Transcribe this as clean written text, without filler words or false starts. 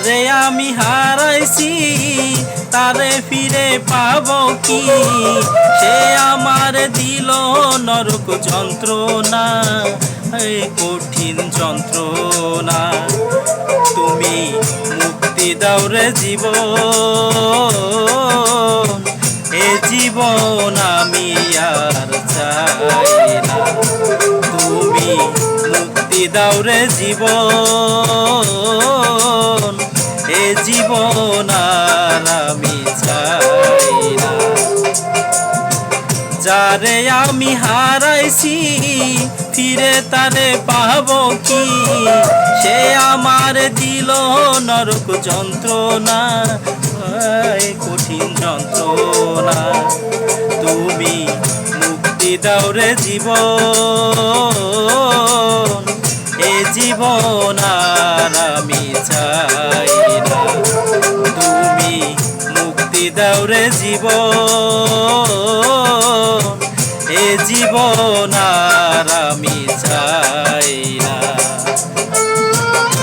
যারে আমি হারাইছি তারে ফিরে পাবো কি? সে আমার দিল নরক যন্ত্রণা, এই কঠিন যন্ত্রণা। তুমি মুক্তি দাও রে জীবন, এ জীবন আমি আর চাই না। তুমি মুক্তি দাও রে জীবন, এ জীবন আর আমি চাই না। যারে আমি হারাইছি ফিরে তারে পাবো কি? সে আমার দিল নরক যন্ত্রণা, কঠিন যন্ত্রণা। তুমি মুক্তি দাও রে জীবন, এ জীবন আর আমি চাই না। তুমি মুক্তি দাও রে জীবন, এ জীবন আর আমি চাই।